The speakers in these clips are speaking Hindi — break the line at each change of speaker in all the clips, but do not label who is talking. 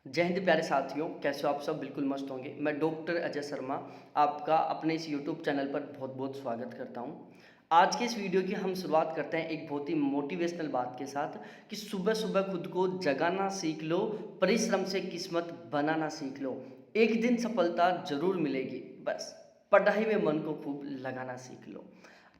जय हिंद प्यारे साथियों, कैसे हो आप सब? बिल्कुल मस्त होंगे। मैं डॉक्टर अजय शर्मा आपका अपने इस यूट्यूब चैनल पर बहुत बहुत स्वागत करता हूं। आज के इस वीडियो की हम शुरुआत करते हैं एक बहुत ही मोटिवेशनल बात के साथ कि सुबह सुबह खुद को जगाना सीख लो, परिश्रम से किस्मत बनाना सीख लो। एक दिन सफलता जरूर मिलेगी, बस पढ़ाई में मन को खूब लगाना सीख लो।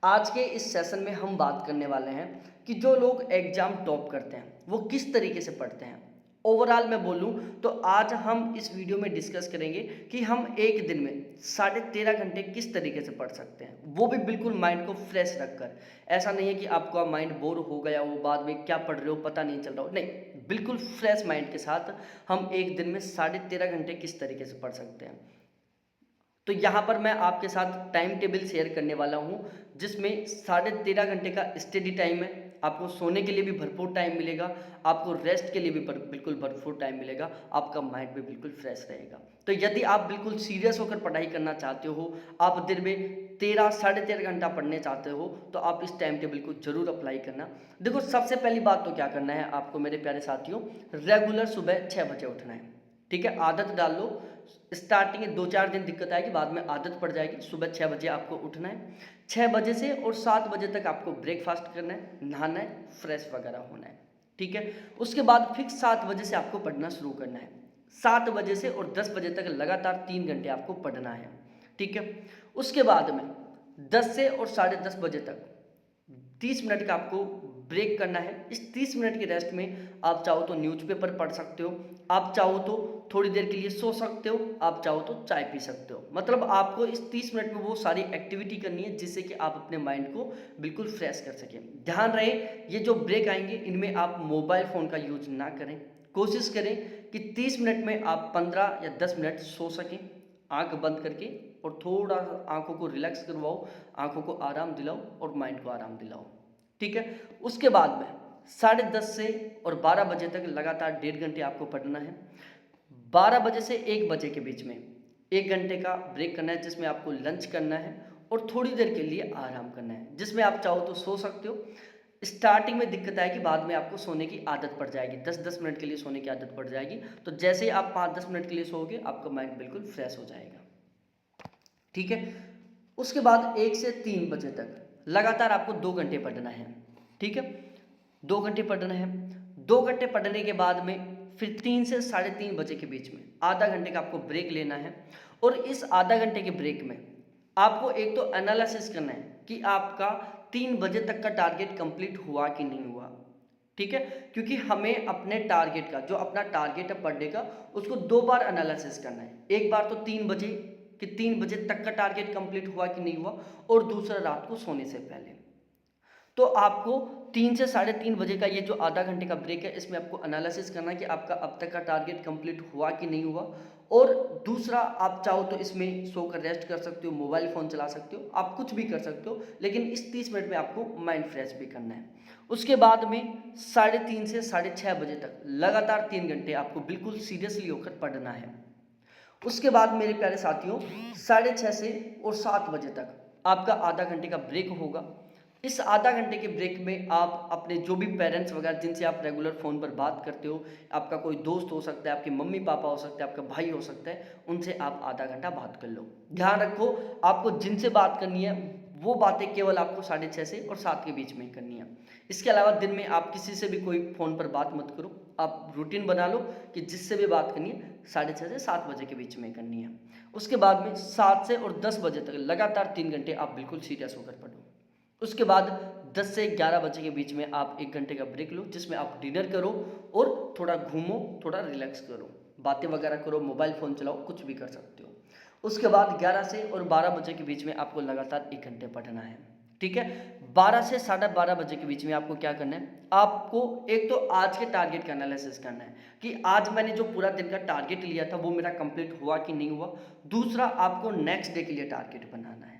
आज के इस सेशन में हम बात करने वाले हैं कि जो लोग एग्जाम टॉप करते हैं वो किस तरीके से पढ़ते हैं। ओवरऑल मैं बोलूं तो आज हम इस वीडियो में डिस्कस करेंगे कि हम एक दिन में 13.5 घंटे किस तरीके से पढ़ सकते हैं, वो भी बिल्कुल माइंड को फ्रेश रखकर। ऐसा नहीं है कि आपका माइंड बोर हो गया हो, बाद में क्या पढ़ रहे हो पता नहीं चल रहा हो, नहीं, बिल्कुल फ्रेश माइंड के साथ हम एक दिन में 13.5 घंटे किस तरीके से पढ़ सकते हैं। तो यहाँ पर मैं आपके साथ टाइम टेबल शेयर करने वाला हूँ, जिसमें 13.5 घंटे का स्टडी टाइम है। आपको सोने के लिए भी भरपूर टाइम मिलेगा, आपको रेस्ट के लिए भी बिल्कुल भरपूर टाइम मिलेगा, आपका माइंड भी बिल्कुल फ्रेश रहेगा। तो यदि आप बिल्कुल सीरियस होकर पढ़ाई करना चाहते हो, आप दिन में 13 साढ़े 13 घंटा पढ़ने चाहते हो, तो आप इस टाइम टेबल को जरूर अप्लाई करना। देखो, सबसे पहली बात तो क्या करना है आपको मेरे प्यारे साथियों, रेगुलर सुबह 6 बजे उठना है। ठीक है, आदत डाल लो। स्टार्टिंग में 2-4 दिन दिक्कत आएगी, बाद में आदत पड़ जाएगी। सुबह 6 बजे आपको उठना है। 6 बजे से और 7 बजे तक आपको ब्रेकफास्ट करना है, नहाना है, फ्रेश वगैरह होना है। ठीक है, उसके बाद फिक्स 7 बजे से आपको पढ़ना शुरू करना है। 7 बजे से और 10 बजे तक लगातार 3 घंटे आपको पढ़ना है। ठीक है, उसके बाद में 10 से और 10:30 बजे तक 30 मिनट का आपको ब्रेक करना है। इस 30 मिनट के रेस्ट में आप चाहो तो न्यूज़पेपर पढ़ सकते हो, आप चाहो तो थोड़ी देर के लिए सो सकते हो, आप चाहो तो चाय पी सकते हो। मतलब आपको इस 30 मिनट में वो सारी एक्टिविटी करनी है जिससे कि आप अपने माइंड को बिल्कुल फ्रेश कर सकें। ध्यान रहे, ये जो ब्रेक आएंगे इनमें आप मोबाइल फ़ोन का यूज ना करें। कोशिश करें कि 30 मिनट में आप 15 या 10 मिनट सो सकें, आंख बंद करके, और थोड़ा आंखों को रिलैक्स करवाओ, आंखों को आराम दिलाओ और माइंड को आराम दिलाओ। ठीक है, उसके बाद में 10:30 से और 12 बजे तक लगातार 1.5 घंटे आपको पढ़ना है। 12 बजे से 1 बजे के बीच में 1 घंटे का ब्रेक करना है, जिसमें आपको लंच करना है और थोड़ी देर के लिए आराम करना है, जिसमें आप चाहो तो सो सकते हो। स्टार्टिंग में दिक्कत आएगी, बाद में आपको सोने की आदत पड़ जाएगी, 10-10 मिनट के लिए सोने की आदत पड़ जाएगी। तो जैसे ही आप 5-10 मिनट के लिए सोओगे, आपका माइंड बिल्कुल फ्रेश हो जाएगा। ठीक है, उसके बाद 1 से 3 बजे तक लगातार आपको 2 घंटे पढ़ना है। ठीक है, 2 घंटे पढ़ना है। 2 घंटे पढ़ने के बाद में फिर 3 से 3:30 बजे के बीच में आधा घंटे का आपको ब्रेक लेना है। और इस आधा घंटे के ब्रेक में आपको एक तो एनालिसिस करना है कि आपका 3 बजे तक का टारगेट कंप्लीट हुआ कि नहीं हुआ। ठीक है, क्योंकि हमें अपने टारगेट का, जो अपना टारगेट है पर डे का, उसको 2 बार एनालिसिस करना है। एक बार तो 3 बजे कि 3 बजे तक का टारगेट कंप्लीट हुआ कि नहीं हुआ, और दूसरा रात को सोने से पहले। तो आपको 3 से 3:30 बजे का ये जो आधा घंटे का ब्रेक है, इसमें आपको एनालिसिस करना है कि आपका अब तक का टारगेट कंप्लीट हुआ कि नहीं हुआ। और दूसरा, आप चाहो तो इसमें सोकर रेस्ट कर सकते हो, मोबाइल फ़ोन चला सकते हो, आप कुछ भी कर सकते हो, लेकिन इस 30 मिनट में आपको माइंड फ्रेश भी करना है। उसके बाद में 3:30 से 6:30 बजे तक लगातार 3 घंटे आपको बिल्कुल सीरियसली होकर पढ़ना है। उसके बाद मेरे प्यारे साथियों, 6:30 से और 7 बजे तक आपका आधा घंटे का ब्रेक होगा। इस आधा घंटे के ब्रेक में आप अपने जो भी पेरेंट्स वगैरह जिनसे आप रेगुलर फ़ोन पर बात करते हो, आपका कोई दोस्त हो सकता है, आपके मम्मी पापा हो सकते हैं, आपका भाई हो सकता है, उनसे आप आधा घंटा बात कर लो। ध्यान रखो, आपको जिनसे बात करनी है वो बातें केवल आपको 6:30 से और 7 के बीच में ही करनी है। इसके अलावा दिन में आप किसी से भी कोई फ़ोन पर बात मत करो। आप रूटीन बना लो कि जिससे भी बात करनी है 6:30 से 7 बजे के बीच में करनी है। उसके बाद में 7 से और 10 बजे तक लगातार 3 घंटे आप बिल्कुल सीरियस होकर पढ़ो। उसके बाद 10 से 11 बजे के बीच में आप 1 घंटे का ब्रेक लो, जिसमें आप डिनर करो और थोड़ा घूमो, थोड़ा रिलैक्स करो, बातें वगैरह करो, मोबाइल फ़ोन चलाओ, कुछ भी कर सकते हो। उसके बाद 11 से और 12 बजे के बीच में आपको लगातार 1 घंटे पढ़ना है। ठीक है, 12 से 12:30 बजे के बीच में आपको क्या करना है, आपको एक तो आज के टारगेट का एनालिसिस करना है कि आज मैंने जो पूरा दिन का टारगेट लिया था वो मेरा कंप्लीट हुआ कि नहीं हुआ। दूसरा, आपको नेक्स्ट डे के लिए टारगेट बनाना है।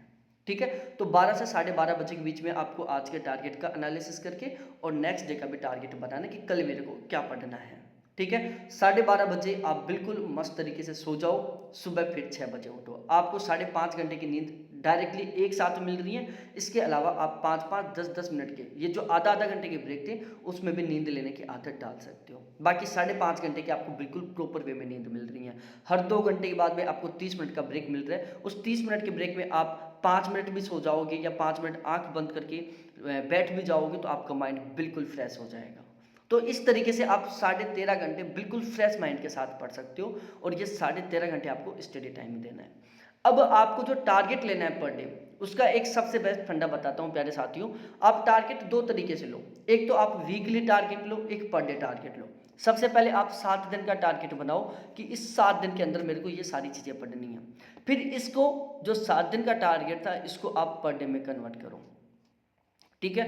ठीक है, तो 12 से 12:30 बजे के बीच में आपको आज के टारगेट का एनालिसिस करके और नेक्स्ट डे का भी टारगेट बनाना है कि कल मेरे को क्या पढ़ना है। ठीक है, 12:30 बजे आप बिल्कुल मस्त तरीके से सो जाओ, सुबह फिर 6 बजे उठो। आपको 5.5 घंटे की नींद डायरेक्टली एक साथ मिल रही हैं। इसके अलावा आप 5-5, 10-10 मिनट के ये जो आधा-आधा घंटे के ब्रेक थे उसमें भी नींद लेने की आदत डाल सकते हो। बाकी 5.5 घंटे की आपको बिल्कुल प्रॉपर वे में नींद मिल रही है। हर 2 घंटे के बाद में आपको 30 मिनट का ब्रेक मिल रहा है। उस 30 मिनट के ब्रेक में आप 5 मिनट भी सो जाओगे या 5 मिनट आँख बंद करके बैठ भी जाओगे तो आपका माइंड बिल्कुल फ्रेश हो जाएगा। तो इस तरीके से आप 13.5 घंटे बिल्कुल फ्रेश माइंड के साथ पढ़ सकते हो और ये 13.5 घंटे आपको स्टडी टाइम देना है। अब आपको जो टारगेट लेना है पर डे, उसका एक सबसे बेस्ट फंडा बताता हूँ प्यारे साथियों। आप टारगेट 2 तरीके से लो। एक तो आप वीकली टारगेट लो, एक पर डे टारगेट लो। सबसे पहले आप 7 दिन का टारगेट बनाओ कि इस 7 दिन के अंदर मेरे को ये सारी चीज़ें पढ़नी है। फिर इसको जो 7 दिन का टारगेट था इसको आप पर डे में कन्वर्ट करो। ठीक है।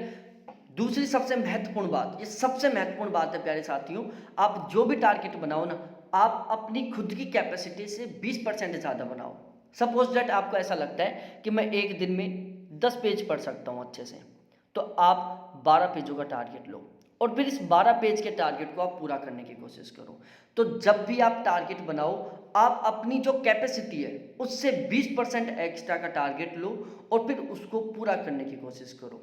दूसरी सबसे महत्वपूर्ण बात, ये सबसे महत्वपूर्ण बात है प्यारे साथियों, आप जो भी टारगेट बनाओ ना, आप अपनी खुद की कैपेसिटी से 20% ज़्यादा बनाओ। सपोज दैट आपको ऐसा लगता है कि मैं एक दिन में 10 पेज पढ़ सकता हूँ अच्छे से, तो आप 12 पेजों का टारगेट लो और फिर इस 12 पेज के टारगेट को आप पूरा करने की कोशिश करो। तो जब भी आप टारगेट बनाओ, आप अपनी जो कैपेसिटी है उससे 20% एक्स्ट्रा का टारगेट लो और फिर उसको पूरा करने की कोशिश करो।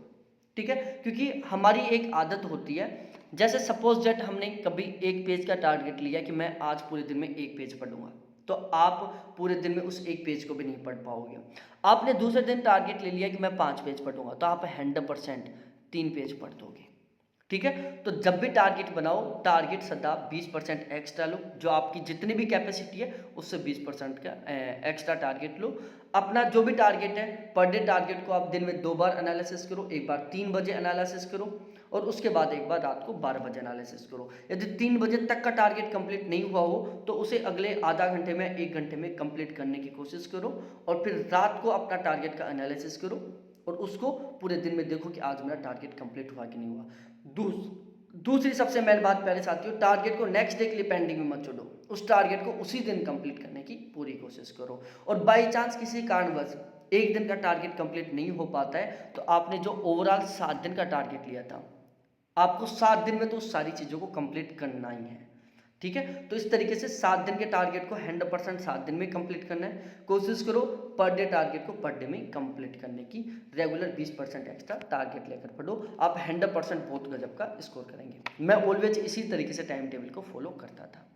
ठीक है। क्योंकि हमारी एक आदत होती है, जैसे सपोज दैट हमने कभी एक पेज का टारगेट लिया कि मैं आज पूरे दिन में एक पेज पढ़ूंगा, तो आप पूरे दिन में उस एक पेज को भी नहीं पढ़ पाओगे। आपने दूसरे दिन टारगेट ले लिया कि मैं 5 पेज पढ़ूंगा, तो आप 100% 3 पेज पढ़ दोगे। ठीक है। तो जब भी टारगेट बनाओ, टारगेट सदा 20% एक्स्ट्रा लो, जो आपकी जितनी भी कैपेसिटी है उससे 20% का एक्स्ट्रा टारगेट लो। अपना जो भी टारगेट है, पर डे टारगेट को आप दिन में 2 बार एनालिसिस करो, एक बार 3 बजे एनालिसिस करो और उसके बाद एक बार रात को 12 बजे एनालिसिस करो। यदि 3 बजे तक का टारगेट कंप्लीट नहीं हुआ हो तो उसे अगले आधा घंटे में 1 घंटे में कंप्लीट करने की कोशिश करो और फिर रात को अपना टारगेट का एनालिसिस करो और उसको पूरे दिन में देखो कि आज मेरा टारगेट कंप्लीट हुआ कि नहीं हुआ। दूसरी सबसे मेन बात प्यारे साथियों, टारगेट को नेक्स्ट डे के लिए पेंडिंग में मत छोड़ो, उस टारगेट को उसी दिन कंप्लीट करने की पूरी कोशिश करो। और बाय चांस किसी कारणवश एक दिन का टारगेट कंप्लीट नहीं हो पाता है तो आपने जो ओवरऑल 7 दिन का टारगेट लिया था, आपको 7 दिन में तो उस सारी चीज़ों को कंप्लीट करना ही है। ठीक है। तो इस तरीके से 7 दिन के टारगेट को 100% 7 दिन में कंप्लीट करना है। कोशिश करो पर डे टारगेट को पर डे में कंप्लीट करने की। रेगुलर 20% एक्स्ट्रा टारगेट लेकर पढ़ो, आप 100% बहुत गजब का स्कोर करेंगे। मैं ऑलवेज इसी तरीके से टाइम टेबल को फॉलो करता था।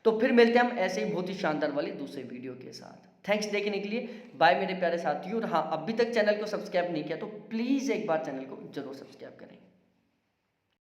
तो फिर मिलते हैं हम ऐसे ही बहुत ही शानदार वाली दूसरे वीडियो के साथ। थैंक्स देखने के लिए, बाय मेरे प्यारे साथियों। और हाँ, अभी तक चैनल को सब्सक्राइब नहीं किया तो प्लीज़ एक बार चैनल को जरूर सब्सक्राइब करें।